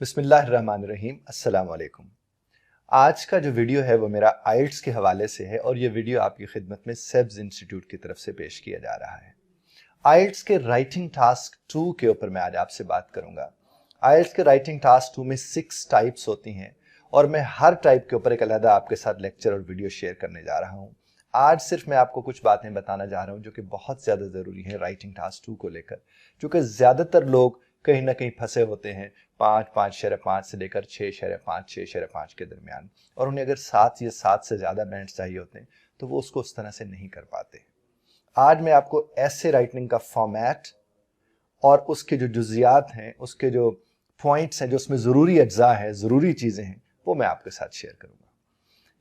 बिस्मिल्लाहिर्रहमानिर्रहीम, अस्सलाम वालेकुम। आज का जो वीडियो है वो मेरा आइल्ट्स के हवाले से है और ये वीडियो आपकी खिदमत में सेब्स इंस्टीट्यूट की तरफ से पेश किया जा रहा है। आइल्ट्स के राइटिंग टास्क 2 के ऊपर मैं आज आपसे बात करूंगा। आइल्ट्स के राइटिंग टास्क 2 में 6 टाइप्स होती हैं और मैं हर टाइप के ऊपर एक अलग आपके साथ लेक्चर और वीडियो शेयर करने जा रहा हूँ। आज सिर्फ मैं आपको कुछ बातें बताना जा रहा हूँ जो कि बहुत ज़्यादा ज़रूरी है राइटिंग टास्क 2 को लेकर, क्योंकि ज़्यादातर लोग कहीं ना कहीं फंसे होते हैं 5.5 से लेकर 6.5 के दरमियान, और उन्हें अगर 7 या 7 से ज़्यादा बैंड्स चाहिए होते हैं तो वो उसको उस तरह से नहीं कर पाते। आज मैं आपको ऐसे राइटिंग का फॉर्मेट और उसके जो जुजियात हैं, उसके जो पॉइंट्स हैं, जो उसमें ज़रूरी अज्जा है, ज़रूरी चीज़ें हैं, वो मैं आपके साथ शेयर करूँगा।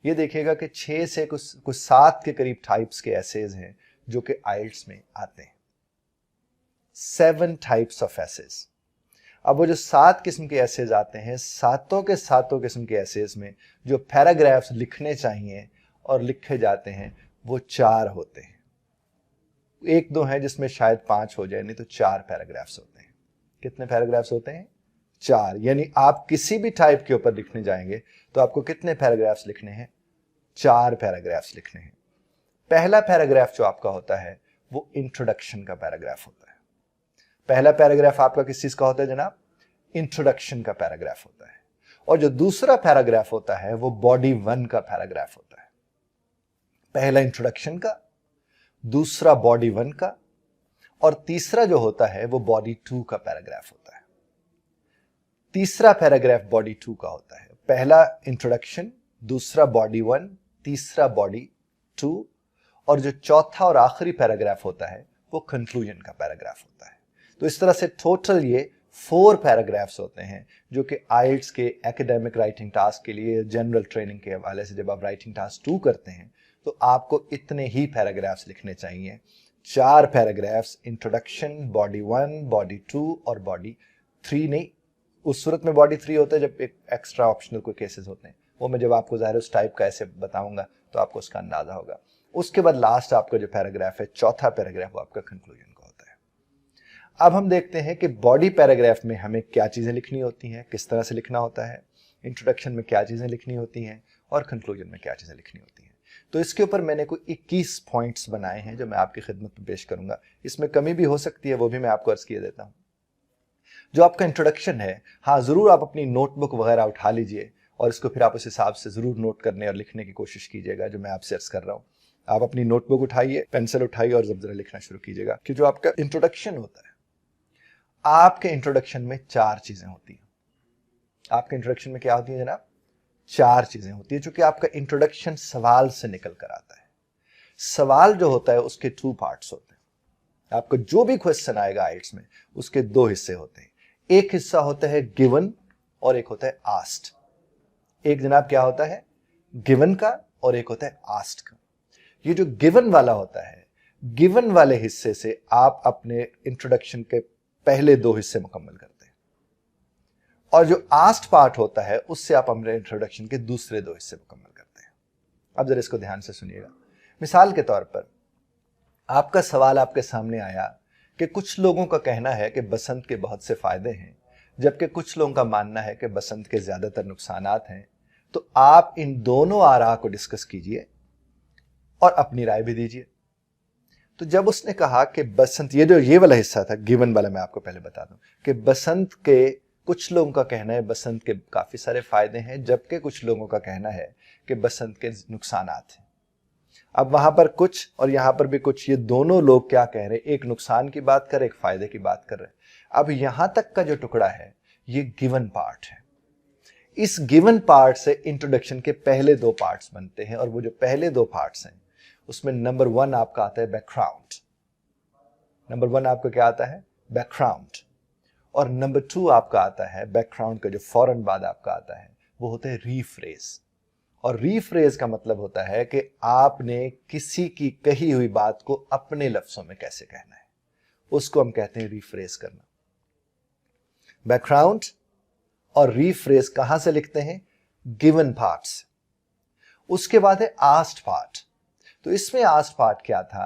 ये देखिएगा कि 6 से कुछ 7 के करीब टाइप्स के एसेज हैं जो कि आइल्ट्स में आते हैं। 7 टाइप्स ऑफ एसेज। अब वो जो 7 किस्म के एसेज आते हैं, सातों के सातों किस्म के एसेज में जो पैराग्राफ्स लिखने चाहिए और लिखे जाते हैं वो 4 होते हैं। 1-2 हैं जिसमें शायद 5 हो जाए, नहीं तो 4 पैराग्राफ्स होते हैं। कितने पैराग्राफ्स होते हैं? 4। यानी आप किसी भी टाइप के ऊपर लिखने जाएंगे तो आपको कितने पैराग्राफ्स लिखने हैं? 4 पैराग्राफ्स लिखने हैं। पहला पैराग्राफ जो आपका होता है वो इंट्रोडक्शन का पैराग्राफ होता है। पहला पैराग्राफ आपका किस चीज का होता है जनाब? इंट्रोडक्शन का पैराग्राफ होता है। और जो दूसरा पैराग्राफ होता है वो बॉडी 1 का पैराग्राफ होता है। पहला इंट्रोडक्शन का, दूसरा बॉडी 1 का, और तीसरा जो होता है वो बॉडी 2 का पैराग्राफ होता है। तीसरा पैराग्राफ बॉडी 2 का होता है। पहला इंट्रोडक्शन, दूसरा बॉडी 1, तीसरा बॉडी 2, और जो चौथा और आखिरी पैराग्राफ होता है वो कंक्लूजन का पैराग्राफ होता है। तो इस तरह से टोटल ये 4 पैराग्राफ्स होते हैं जो कि आइल्ट्स के एकेडमिक राइटिंग टास्क के लिए, जनरल ट्रेनिंग के हवाले से जब आप राइटिंग टास्क 2 करते हैं तो आपको इतने ही पैराग्राफ्स लिखने चाहिए। 4 पैराग्राफ्स, इंट्रोडक्शन, बॉडी 1, बॉडी 2 और बॉडी 3 नहीं, उस सूरत में बॉडी 3 होता है जब एक एक्स्ट्रा ऑप्शनल कोई केसेस होते हैं, वो मैं जब आपको ज़ाहिर उस टाइप का ऐसे बताऊंगा तो आपको उसका अंदाजा होगा। उसके बाद लास्ट आपका जो पैराग्राफ है, चौथा पैराग्राफ, वो आपका कंक्लूजन का होता है। अब हम देखते हैं कि बॉडी पैराग्राफ में हमें क्या चीज़ें लिखनी होती हैं, किस तरह से लिखना होता है, इंट्रोडक्शन में क्या चीज़ें लिखनी होती हैं और कंक्लूजन में क्या चीज़ें लिखनी होती हैं। तो इसके ऊपर मैंने कोई 21 पॉइंट्स बनाए हैं जो मैं आपकी खिदमत में पेश करूंगा। इसमें कमी भी हो सकती है, वो भी मैं आपको अर्ज किया देता हूँ। जो आपका इंट्रोडक्शन है, हाँ ज़रूर आप अपनी नोटबुक वगैरह उठा लीजिए और इसको फिर आप उस हिसाब से ज़रूर नोट करने और लिखने की कोशिश कीजिएगा जो मैं आपसे अर्ज कर रहा हूँ। आप अपनी नोटबुक उठाइए, पेंसिल उठाइए और जब जरा लिखना शुरू कीजिएगा कि जो आपका इंट्रोडक्शन होता है, आपके इंट्रोडक्शन में 4 चीजें होती हैं। आपके इंट्रोडक्शन में क्या होती है जनाब? 4 चीजें होती है, क्योंकि आपका इंट्रोडक्शन सवाल से निकल कर आता है। सवाल जो होता है उसके 2 पार्ट्स होते हैं। आपको जो भी क्वेश्चन आएगा आइल्ट्स में उसके 2 हिस्से होते हैं। एक हिस्सा होता है गिवन और एक होता है आस्क्ड। एक जनाब क्या होता है? गिवन का, और एक होता है आस्क्ड का। ये जो गिवन वाला होता है, गिवन वाले हिस्से से आप अपने इंट्रोडक्शन के पहले 2 हिस्से मुकम्मल करते हैं, और जो आस्क्ड पार्ट होता है उससे आप अपने इंट्रोडक्शन के दूसरे 2 हिस्से मुकम्मल करते हैं। अब जरा इसको ध्यान से सुनिएगा। मिसाल के तौर पर आपका सवाल आपके सामने आया कि कुछ लोगों का कहना है कि बसंत के बहुत से फायदे हैं, जबकि कुछ लोगों का मानना है कि बसंत के ज्यादातर नुकसानात हैं। तो आप इन दोनों आरा को डिस्कस कीजिए और अपनी राय भी दीजिए। तो जब उसने कहा कि बसंत, ये वाला हिस्सा था गिवन वाला, मैं आपको पहले बता दूं कि बसंत के कुछ लोगों का कहना है बसंत के काफी सारे फायदे हैं, जबकि कुछ लोगों का कहना है कि बसंत के नुकसानात हैं। अब वहां पर कुछ और यहां पर भी कुछ, ये दोनों लोग क्या कह रहे हैं? एक नुकसान की बात कर रहे, एक फायदे की बात कर रहे हैं। अब यहां तक का जो टुकड़ा है ये गिवन पार्ट है। इस गिवन पार्ट से इंट्रोडक्शन के पहले 2 पार्ट्स बनते हैं, और वो जो पहले 2 पार्ट्स हैं उसमें नंबर 1 आपका आता है बैकग्राउंड। नंबर 1 आपका क्या आता है? बैकग्राउंड। और नंबर 2 आपका आता है, बैकग्राउंड का जो फौरन बाद आपका आता है वो होता है रीफ्रेज। और रीफ्रेज का मतलब होता है कि आपने किसी की कही हुई बात को अपने लफ्जों में कैसे कहना है, उसको हम कहते हैं रीफ्रेज करना। बैकग्राउंड और रीफ्रेज कहां से लिखते हैं? Given parts. उसके बाद है आस्क्ड पार्ट। तो इसमें आस्क्ड पार्ट क्या था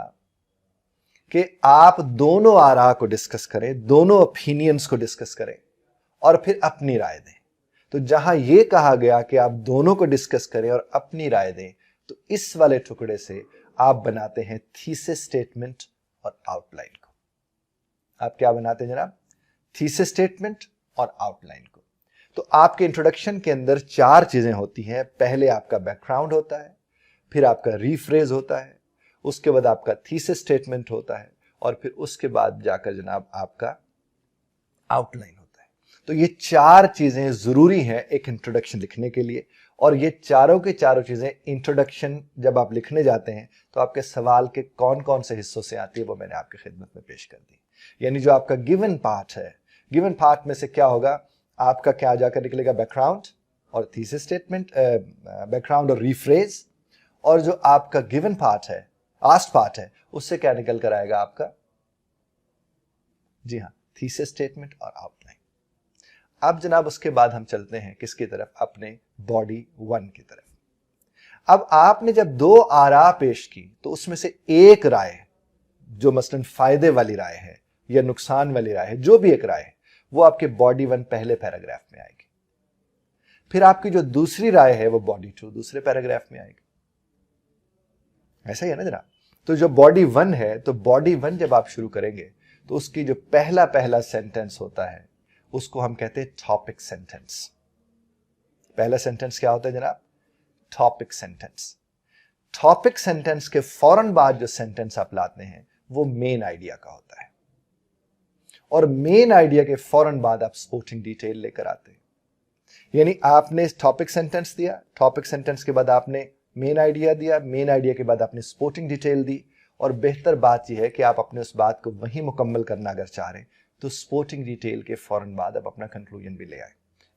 कि आप दोनों आरा को डिस्कस करें, दोनों ओपिनियंस को डिस्कस करें और फिर अपनी राय दें। तो जहां ये कहा गया कि आप दोनों को डिस्कस करें और अपनी राय दें, तो इस वाले टुकड़े से आप बनाते हैं थीसिस स्टेटमेंट और आउटलाइन को। आप क्या बनाते हैं जनाब? थीसिस स्टेटमेंट और आउटलाइन को। तो आपके इंट्रोडक्शन के अंदर 4 चीजें होती हैं। पहले आपका बैकग्राउंड होता है, फिर आपका रीफ्रेज होता है, उसके बाद आपका थीसिस स्टेटमेंट होता है, और फिर उसके बाद जाकर जनाब आपका आउटलाइन होता है। तो ये 4 चीजें जरूरी हैं एक इंट्रोडक्शन लिखने के लिए, और ये चारों की चारों चीजें इंट्रोडक्शन जब आप लिखने जाते हैं तो आपके सवाल के कौन कौन से हिस्सों से आती है वो मैंने आपकी खिदमत में पेश कर दी। यानी जो आपका गिवन पार्ट है, गिवन पार्ट में से क्या होगा, आपका क्या जाकर निकलेगा? बैकग्राउंड और थीसिस स्टेटमेंट, बैकग्राउंड और रीफ्रेज, और जो आपका गिवन पार्ट है, आस्क्ड पार्ट है, उससे क्या निकल कर आएगा आपका? जी हाँ, थीसिस स्टेटमेंट और आउटलाइन। अब जनाब उसके बाद हम चलते हैं किसकी तरफ? अपने बॉडी 1 की तरफ। अब आपने जब 2 आरा पेश की तो उसमें से एक राय जो मसलन फायदे वाली राय है या नुकसान वाली राय है, जो भी एक राय है, वो आपके बॉडी 1 पहले पैराग्राफ में आएगी। फिर आपकी जो दूसरी राय है वो बॉडी 2 दूसरे पैराग्राफ में आएगी। ऐसा ही है ना जनाब? तो जो बॉडी 1 है, तो बॉडी 1 जब आप शुरू करेंगे तो उसकी जो पहला सेंटेंस होता है उसको हम कहते हैं टॉपिक सेंटेंस। पहला सेंटेंस क्या होता है जनाब? Topic sentence. टॉपिक सेंटेंस के फौरन बाद जो सेंटेंस आप लाते हैं वो मेन आइडिया का होता है, और मेन आइडिया के फौरन बाद आप सपोर्टिंग डिटेल लेकर आते हैं। यानी आपने टॉपिक सेंटेंस दिया, टॉपिक सेंटेंस के बाद आपने मेन आइडिया दिया, मेन आइडिया के बाद आपने सपोर्टिंग डिटेल दी, और बेहतर बात यह है कि आप अपने उस बात को वहीं मुकम्मल करना अगर चाह रहे हैं तो सपोर्टिंग डिटेल के फौरन बाद आप अपना कंक्लूजन भी ले आए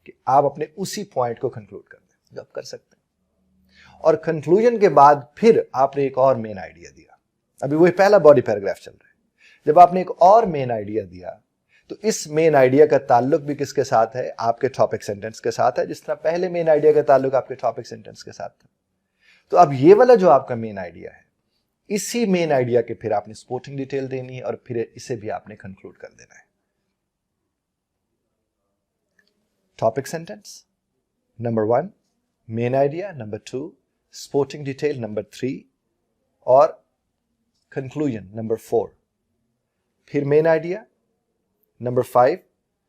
कि आप अपने उसी पॉइंट को कंक्लूड कर दें, जो आप कर सकते हैं। और कंक्लूजन के बाद फिर आपने एक और मेन आइडिया दिया। अभी वही पहला बॉडी पैराग्राफ चल रहा है। जब आपने एक और मेन आइडिया दिया तो इस मेन आइडिया का ताल्लुक भी किसके साथ है? आपके टॉपिक सेंटेंस के साथ है, जिस तरह पहले मेन आइडिया का ताल्लुक आपके टॉपिक सेंटेंस के साथ था। तो अब ये वाला जो आपका मेन आइडिया है, इसी मेन आइडिया के फिर आपने सपोर्टिंग डिटेल देनी है, और फिर इसे भी आपने कंक्लूड कर देना है। Topic sentence number 1, main idea number 2, supporting detail number 3, और कंक्लूजन नंबर 4। फिर main idea number 5,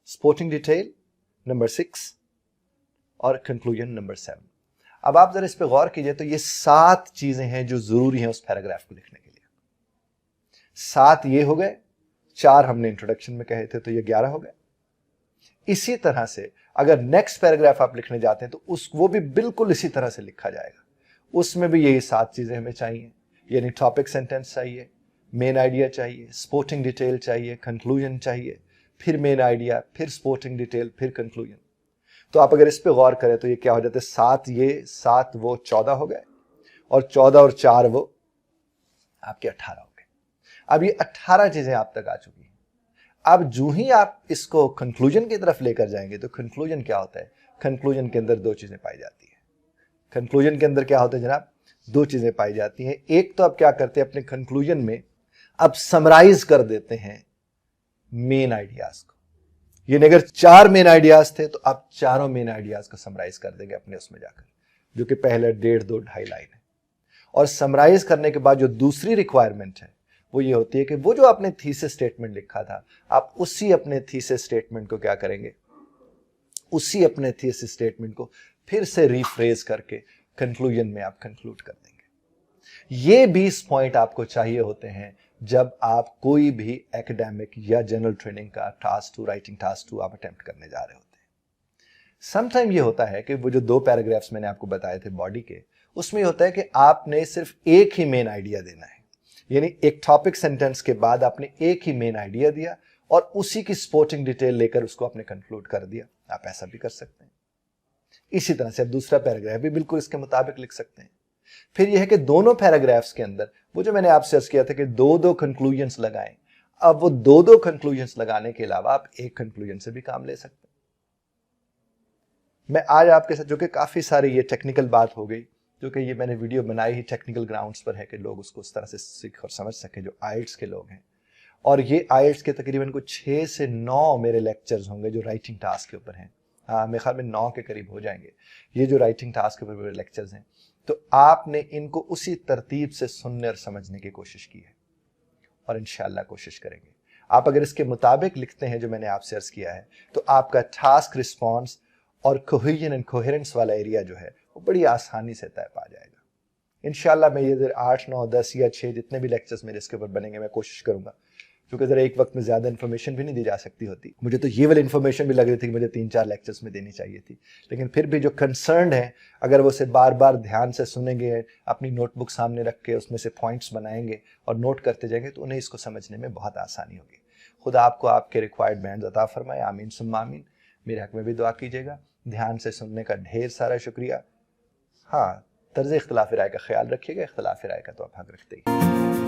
supporting detail number 6, और कंक्लूजन नंबर 7। अब आप जरा इस पे गौर कीजिए, तो ये 7 चीजें हैं जो जरूरी हैं उस पैराग्राफ को लिखने के लिए। 7 ये हो गए, 4 हमने इंट्रोडक्शन में कहे थे, तो ये 11 हो गए। इसी तरह से अगर नेक्स्ट पैराग्राफ आप लिखने जाते हैं तो वो भी बिल्कुल इसी तरह से लिखा जाएगा। उसमें भी यही 7 चीजें हमें चाहिए, यानी टॉपिक सेंटेंस चाहिए, मेन आइडिया चाहिए, सपोर्टिंग डिटेल चाहिए, कंक्लूजन चाहिए, फिर मेन आइडिया, फिर सपोर्टिंग डिटेल, फिर कंक्लूजन। तो आप अगर इस पे गौर करें तो ये क्या हो जाता है? 7 ये, 7 वो, 14 हो गए, और 14 और 4 वो आपके 18 हो गए। अब ये 18 चीजें आप तक आ चुकी हैं। अब जो ही आप इसको कंक्लूजन की तरफ लेकर जाएंगे तो कंक्लूजन क्या होता है? कंक्लूजन के अंदर 2 चीजें पाई जाती है। कंक्लूजन के अंदर क्या होता है जनाब? 2 चीजें पाई जाती हैं। एक तो आप क्या करते हैं, अपने कंक्लूजन में आप समराइज कर देते हैं मेन आइडियाज को। यानी अगर 4 मेन आइडियाज थे तो आप चारों मेन आइडियाज को समराइज कर देंगे अपने उसमें जाकर, जो कि पहले 1.5, 2, 2.5 लाइन है। और समराइज करने के बाद जो दूसरी रिक्वायरमेंट है वो ये होती है कि वो जो आपने थीसिस स्टेटमेंट लिखा था, आप उसी अपने थीसिस स्टेटमेंट को क्या करेंगे? उसी अपने थीसिस स्टेटमेंट को फिर से रीफ्रेज करके कंक्लूजन में आप कंक्लूड कर देंगे। ये 20 पॉइंट आपको चाहिए होते हैं जब आप कोई भी एकेडमिक या जनरल ट्रेनिंग का टास्क 2, राइटिंग टास्क 2 आप अटेम्प्ट करने जा रहे होते हैं। समटाइम ये होता है कि वो जो 2 पैराग्राफ्स मैंने आपको बताए थे बॉडी के, उसमें होता है कि आपने सिर्फ एक ही मेन आइडिया देना है। यानी एक टॉपिक सेंटेंस के बाद आपने एक ही मेन आइडिया दिया और उसी की सपोर्टिंग डिटेल लेकर उसको आपने कंक्लूड कर दिया। आप ऐसा भी कर सकते हैं। इसी तरह से आप दूसरा पैराग्राफ भी बिल्कुल इसके मुताबिक लिख सकते हैं। फिर यह है कि दोनों पैराग्राफ्स के अंदर वो जो मैंने आपसे अर्ज किया था कि 2-2 कंक्लूजन्स लगाएं, अब वो 2-2 कंक्लूजन्स लगाने के अलावा आप एक कंक्लूजन से भी काम ले सकते हैं। मैं आज आपके साथ, जो कि काफी सारी ये टेक्निकल बात हो गई, जो कि ये मैंने वीडियो बनाई ही टेक्निकल ग्राउंड्स पर है कि लोग उसको उस तरह से सीख और समझ सके जो आइल्ट्स के लोग हैं। और ये आइल्ट्स के तकरीबन कुछ 6 से 9 मेरे लेक्चर्स होंगे जो राइटिंग टास्क के ऊपर हैं, میرے خیال میں 9 کے قریب ہو جائیں گے یہ جو رائٹنگ ٹاسک کے اوپر لیکچرز ہیں. تو آپ نے ان کو اسی ترتیب سے سننے اور سمجھنے کی کوشش کی ہے اور انشاءاللہ کوشش کریں گے. آپ اگر اس کے مطابق لکھتے ہیں جو میں نے آپ سے عرض کیا ہے تو آپ کا ٹاسک رسپانس اور کوہیژن اینڈ کوہیرنس والا ایریا جو ہے وہ بڑی آسانی سے طے پا جائے گا. انشاءاللہ میں یہ 8 9 10 یا 6 جتنے بھی لیکچرز میرے اس کے اوپر بنیں گے میں کوشش کروں گا, کیونکہ ذرا ایک وقت میں زیادہ انفارمیشن بھی نہیں دی جا سکتی ہوتی. مجھے تو یہ والی انفارمیشن بھی لگ رہی تھی کہ مجھے 3 4 لیکچرز میں دینی چاہیے تھی, لیکن پھر بھی جو کنسرنڈ ہیں اگر وہ اسے بار بار دھیان سے سنیں گے, اپنی نوٹ بک سامنے رکھ کے اس میں سے پوائنٹس بنائیں گے اور نوٹ کرتے جائیں گے تو انہیں اس کو سمجھنے میں بہت آسانی ہوگی. خدا آپ کو آپ کے ریکوائرڈ بینڈز عطا فرمائے. آمین ثم آمین. میرے حق میں بھی دعا کیجیے گا. دھیان سے سننے کا ڈھیر سارا شکریہ. ہاں, طرز اختلاف رائے کا خیال رکھیے گا, اختلاف رائے کا تو آپ حق رکھتے ہی.